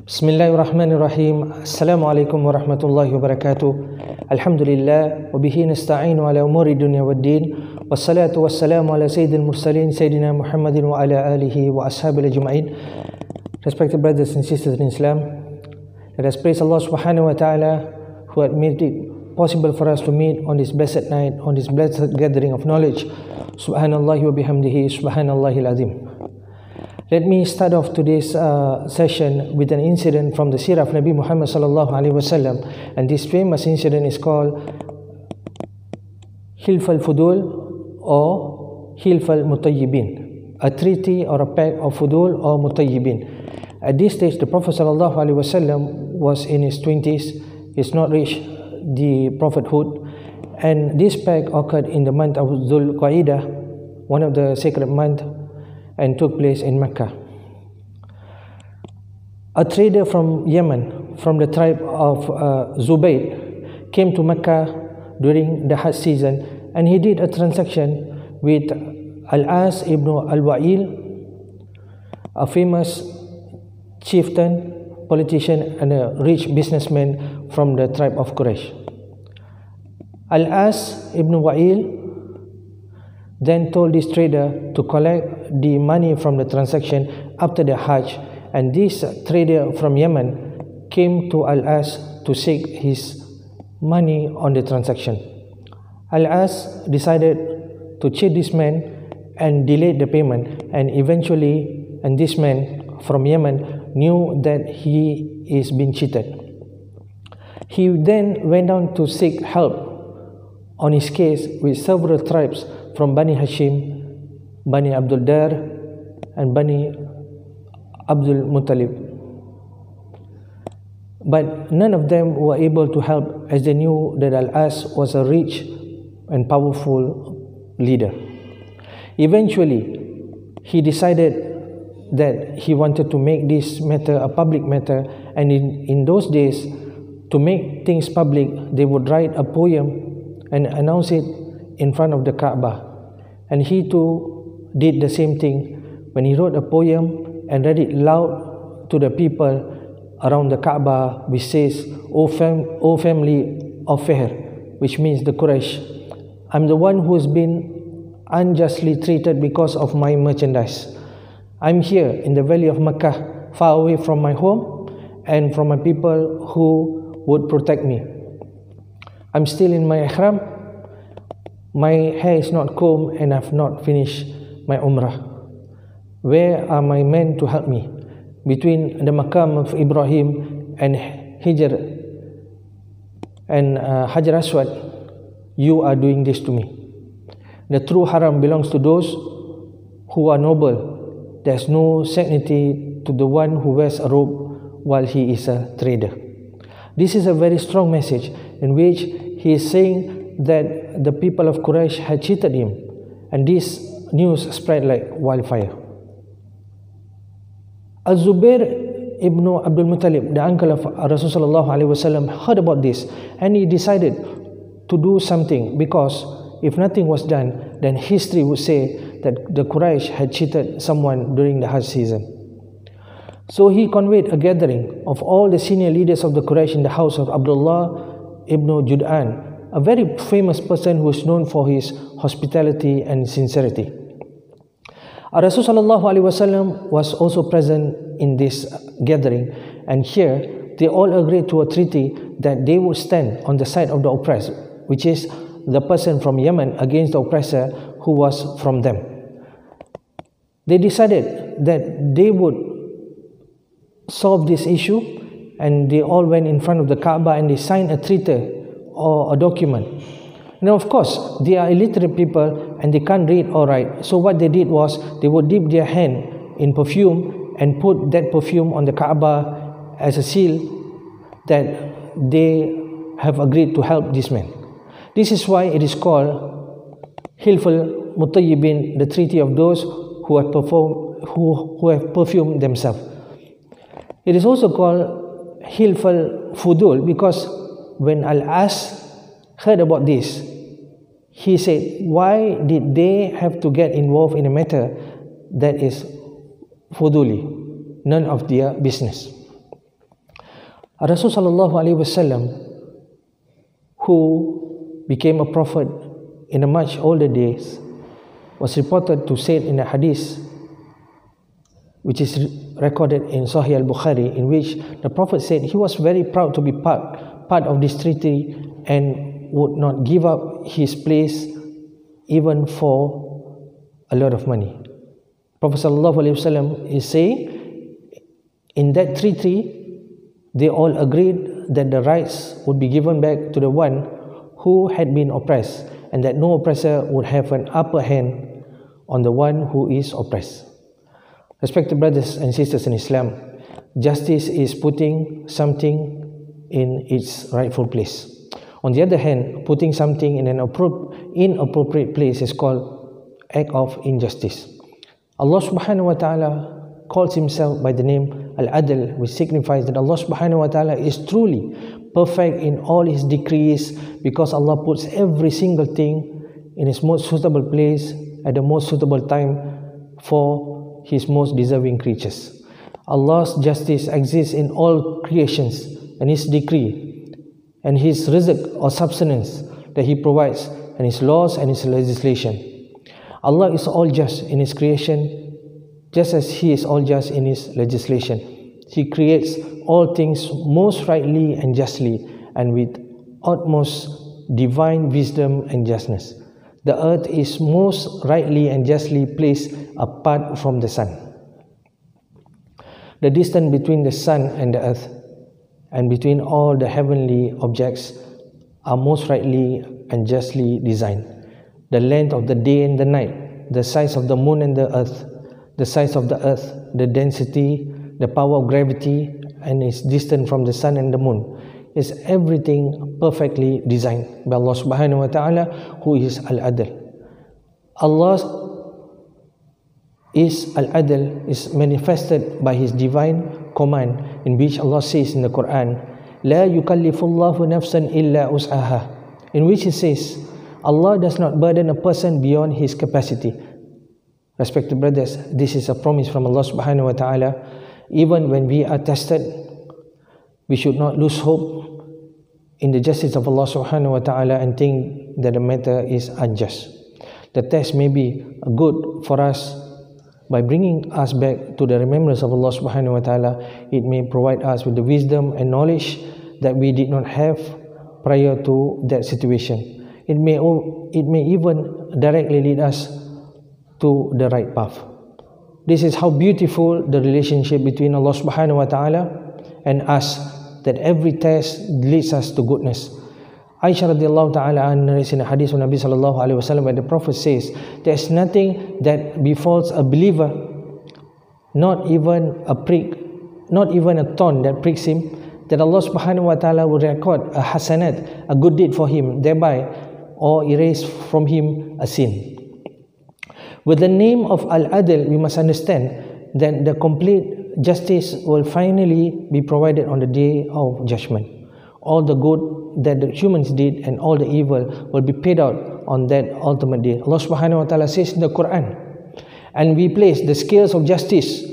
Bismillahirrahmanirrahim. Assalamualaikum warahmatullahi wabarakatuh. Alhamdulillah wa bihi nasta'inu ala umuri dunya waddin. Wassalatu wassalamu ala sayyidil mursalin sayyidina Muhammadin wa ala alihi wa ashabihi ajma'in. Respected brothers and sisters in Islam, let us praise Allah subhanahu wa ta'ala who had made it possible for us to meet on this blessed night, on this blessed gathering of knowledge. Subhanallahi wa bihamdihi, subhanallahil azim. Let me start off today's session with an incident from the seerah of Nabi Muhammad sallallahu alaihi wasallam, and this famous incident is called Hilf al-Fudul or Hilf al-Mutayyibin, a treaty or a pact of Fudul or Mutayyibin. At this stage, the Prophet sallallahu alaihi wasallam was in his 20s. He's not reached the prophethood, and this pact occurred in the month of Dhul Qa'idah, one of the sacred months, and took place in Mecca. A trader from Yemen, from the tribe of Zubayr, came to Mecca during the Hajj season, and he did a transaction with Al-As ibn Al-Wa'il, a famous chieftain, politician, and a rich businessman from the tribe of Quraysh. Al-As ibn Wa'il then told this trader to collect the money from the transaction after the Hajj, and this trader from Yemen came to Al-As to seek his money on the transaction. Al-As decided to cheat this man and delayed the payment, and eventually, and this man from Yemen knew that he is being cheated. He then went down to seek help on his case with several tribes from Bani Hashim, Bani Abdul Dar, and Bani Abdul Muttalib. But none of them were able to help, as they knew that Al-As was a rich and powerful leader. Eventually, he decided that he wanted to make this matter a public matter, and in those days, to make things public, they would write a poem and announce it in front of the Kaaba. And he too did the same thing when he wrote a poem and read it loud to the people around the Kaaba, which says, O family of Fihr, which means the Quraysh, I'm the one who has been unjustly treated because of my merchandise. I'm here in the valley of Mecca, far away from my home and from my people who would protect me. I'm still in my ihram. My hair is not combed and I've not finished my umrah. Where are my men to help me? Between the Maqam of Ibrahim and Hijr and Hajar Aswad, you are doing this to me. The true haram belongs to those who are noble. There's no sanctity to the one who wears a robe while he is a trader. This is a very strong message in which he is saying that the people of Quraysh had cheated him, and this news spread like wildfire. Al-Zubair ibn Abdul Muttalib, the uncle of Rasulullah sallallahu alaihi wasallam, heard about this, and he decided to do something, because if nothing was done, then history would say that the Quraysh had cheated someone during the Hajj season. So he convened a gathering of all the senior leaders of the Quraysh in the house of Abdullah ibn Jud'an, a very famous person who is known for his hospitality and sincerity. Rasulullah sallallahu alaihi wasallam was also present in this gathering, and here they all agreed to a treaty that they would stand on the side of the oppressed, which is the person from Yemen, against the oppressor who was from them. They decided that they would solve this issue, and they all went in front of the Kaaba and they signed a treaty or a document. Now, of course, they are illiterate people and they can't read or write. So what they did was they would dip their hand in perfume and put that perfume on the Kaaba as a seal that they have agreed to help this man. This is why it is called Hilf al-Mutayyibin, the treaty of those who have perfumed themselves. It is also called Hilf al-Fudul because when Al-As heard about this, he said, why did they have to get involved in a matter that is Fuduli, none of their business? Rasul sallallahu alaihi wasallam, who became a prophet in a much older days, was reported to say in a hadith which is recorded in Sahih al-Bukhari, in which the Prophet said he was very proud to be part of this treaty and would not give up his place even for a lot of money. Prophet sallallahu alaihi wasallam is saying in that treaty they all agreed that the rights would be given back to the one who had been oppressed, and that no oppressor would have an upper hand on the one who is oppressed. Respected brothers and sisters in Islam, justice is putting something in its rightful place. On the other hand, putting something in an inappropriate place is called act of injustice. Allah subhanahu wa ta'ala calls himself by the name Al-Adl, which signifies that Allah subhanahu wa ta'ala is truly perfect in all his decrees, because Allah puts every single thing in its most suitable place at the most suitable time for his most deserving creatures. Allah's justice exists in all creations, and his decree and his rizq or subsistence that he provides, and his laws and his legislation. Allah is all just in his creation, just as he is all just in his legislation. He creates all things most rightly and justly, and with utmost divine wisdom and justness. The earth is most rightly and justly placed apart from the sun. The distance between the sun and the earth, and between all the heavenly objects, are most rightly and justly designed. The length of the day and the night, the size of the moon and the earth, the size of the earth, the density, the power of gravity, and its distance from the sun and the moon, is everything perfectly designed by Allah subhanahu wa ta'ala, who is Al-Adl. Allah is Al-Adl is manifested by his divine command, in which Allah says in the Quran, La yukallifullahu nafsan illa us'aha, in which he says, Allah does not burden a person beyond his capacity. Respected brothers, this is a promise from Allah subhanahu wa ta'ala. Even when we are tested, we should not lose hope in the justice of Allah subhanahu wa ta'ala and think that the matter is unjust. The test may be good for us by bringing us back to the remembrance of Allah subhanahu wa ta'ala. It may provide us with the wisdom and knowledge that we did not have prior to that situation. It may even directly lead us to the right path. This is how beautiful the relationship between Allah subhanahu wa ta'ala and us, that every test leads us to goodness. Aisha radiallahu ta'ala narrates in a hadith of Nabi sallallahu alaihi wasallam, where the Prophet says, there is nothing that befalls a believer, not even a prick, not even a thorn that pricks him, that Allah subhanahu wa ta'ala will record a hasanat, a good deed for him, thereby or erase from him a sin. With the name of Al-Adl, we must understand that the complete justice will finally be provided on the day of judgment. All the good that the humans did and all the evil will be paid out on that ultimate day. Allah subhanahu wa ta'ala says in the Quran, and we place the scales of justice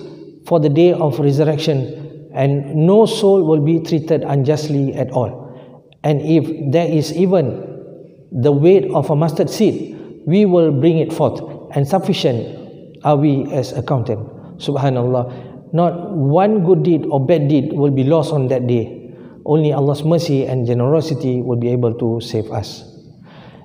for the day of resurrection, and no soul will be treated unjustly at all. And if there is even the weight of a mustard seed, we will bring it forth, and sufficient are we as accountant. Subhanallah, not one good deed or bad deed will be lost on that day. Only Allah's mercy and generosity will be able to save us.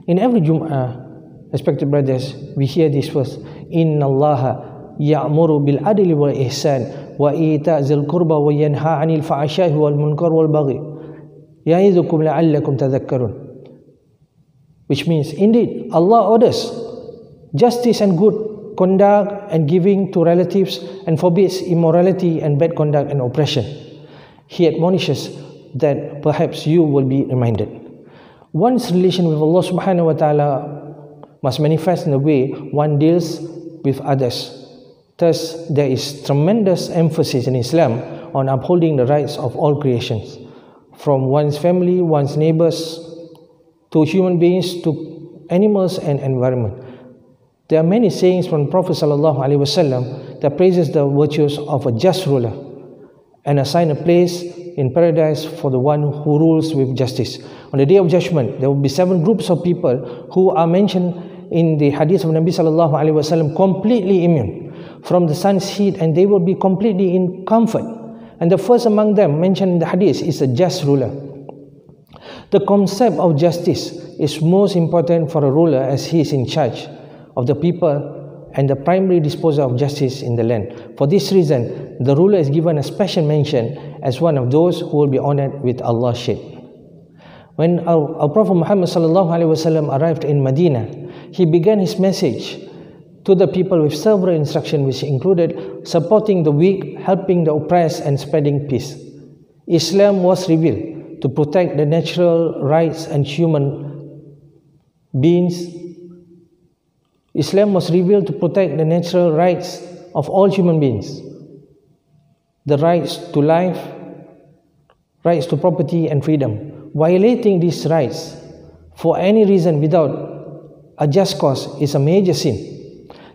In every Jum'ah, respected brothers, we hear this verse, Inna Allaha ya'muru bil adli wal ihsan wa ita' zil qurba wa yanha 'anil fahsya'i wal munkar wal baghi ya'idhukum la'allakum tadhakkarun. Which means, indeed, Allah orders justice and good conduct and giving to relatives, and forbids immorality and bad conduct and oppression. He admonishes that perhaps you will be reminded. One's relation with Allah subhanahu wa ta'ala must manifest in the way one deals with others. Thus, there is tremendous emphasis in Islam on upholding the rights of all creations, from one's family, one's neighbors, to human beings, to animals and environment. There are many sayings from Prophet sallallahu alaihi wasallam that praises the virtues of a just ruler and assign a place in paradise for the one who rules with justice. On the day of judgment, there will be 7 groups of people who are mentioned in the hadith of Nabi sallallahu alaihi wasallam, completely immune from the sun's heat, and they will be completely in comfort. And the first among them mentioned in the hadith is a just ruler. The concept of justice is most important for a ruler, as he is in charge of the people and the primary disposer of justice in the land. For this reason, the ruler is given a special mention as one of those who will be honored with Allah's shade. When our Prophet Muhammad sallallahu alaihi wasallam arrived in Medina, he began his message to the people with several instructions, which included supporting the weak, helping the oppressed, and spreading peace. Islam was revealed to protect the natural rights and human beings. Islam was revealed to protect the natural rights of all human beings, the rights to life, rights to property and freedom. Violating these rights for any reason without a just cause is a major sin.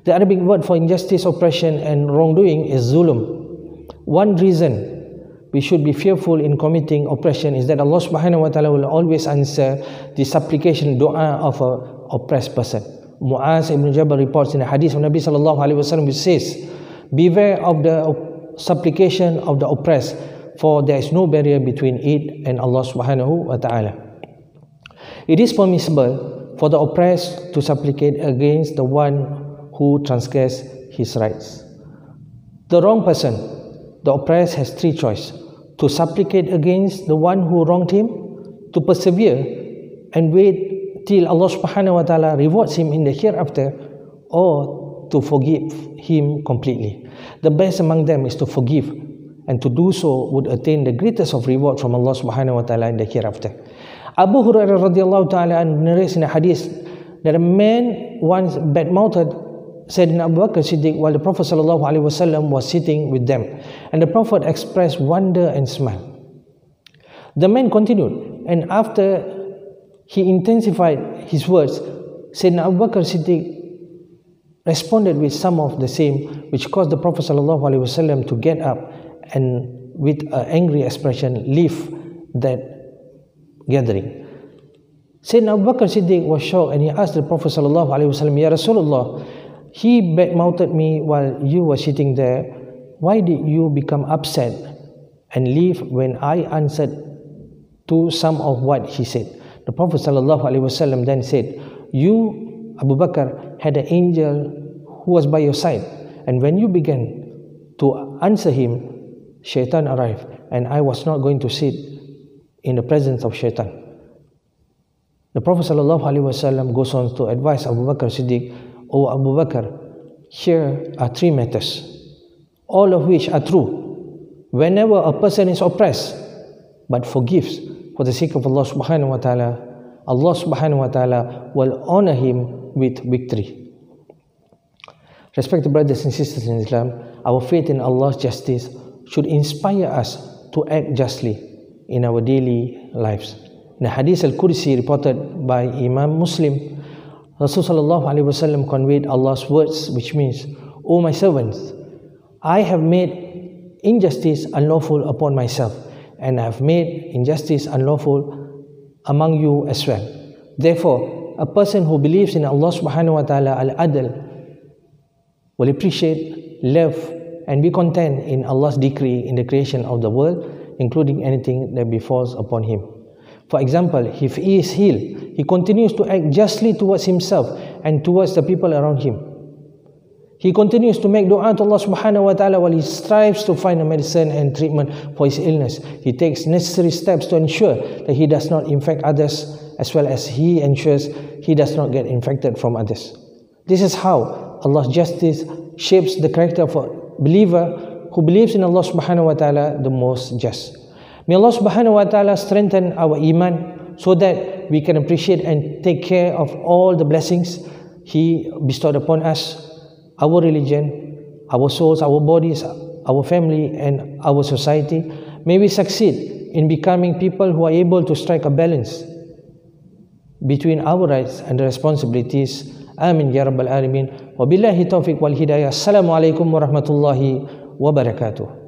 The Arabic word for injustice, oppression, and wrongdoing is zulm. One reason we should be fearful in committing oppression is that Allah subhanahu wa ta'ala will always answer the supplication, dua of an oppressed person. Mu'az ibn Jabal reports in a hadith of Nabi sallallahu alaihi wasallam, which says, beware of the supplication of the oppressed, for there is no barrier between it and Allah subhanahu wa ta'ala. It is permissible for the oppressed to supplicate against the one who transgress his rights. The wrong person, the oppressed, has 3 choices: to supplicate against the one who wronged him, to persevere and wait till Allah subhanahu wa ta'ala rewards him in the hereafter, or to forgive him completely. The best among them is to forgive, and to do so would attain the greatest of reward from Allah subhanahu wa ta'ala in the hereafter. Abu Hurairah radhiyallahu ta'ala narrates in a hadith that a man once bad-mouthed Sayyidina Abu Bakr Siddiq while the Prophet sallallahu alaihi wasallam was sitting with them, and the Prophet expressed wonder and smile. The man continued, and after he intensified his words, Sayyidina Abu Bakr Siddiq responded with some of the same, which caused the Prophet sallallahu alaihi wasallam to get up and with an angry expression leave that gathering. Sayyidina Abu Bakr Siddiq was shocked, and he asked the Prophet sallallahu alaihi wasallam, Ya Rasulullah, he bad-mouthed me while you were sitting there. Why did you become upset and leave when I answered to some of what he said? The Prophet sallallahu alaihi wasallam then said, you, Abu Bakr, had an angel who was by your side, and when you began to answer him, Shaitan arrived, and I was not going to sit in the presence of Shaitan. The Prophet sallallahu alaihi wasallam goes on to advise Abu Bakr Siddiq, O Abu Bakr, here are 3 matters, all of which are true. Whenever a person is oppressed but forgives for the sake of Allah subhanahu wa ta'ala, Allah subhanahu wa ta'ala will honor him with victory. Respected brothers and sisters in Islam, our faith in Allah's justice should inspire us to act justly in our daily lives. In the Hadith al-Qudsi reported by Imam Muslim, Rasulullah sallallahu alaihi wasallam conveyed Allah's words, which means, O my servants, I have made injustice unlawful upon myself, and I have made injustice unlawful among you as well. Therefore, a person who believes in Allah subhanahu wa ta'ala al-adl will appreciate, love, and be content in Allah's decree in the creation of the world, including anything that befalls upon him. For example, if he is healed, he continues to act justly towards himself and towards the people around him. He continues to make dua to Allah subhanahu wa ta'ala while he strives to find a medicine and treatment for his illness. He takes necessary steps to ensure that he does not infect others, as well as he ensures he does not get infected from others. This is how Allah's justice shapes the character of a believer who believes in Allah subhanahu wa ta'ala, the most just. May Allah subhanahu wa ta'ala strengthen our iman so that we can appreciate and take care of all the blessings He bestowed upon us, our religion, our souls, our bodies, our family, and our society. May we succeed in becoming people who are able to strike a balance between our rights and the responsibilities. Amin ya Rabbal Alamin. Wabillahi taufiq wal hidayah. Assalamu alaikum warahmatullahi wabarakatuh.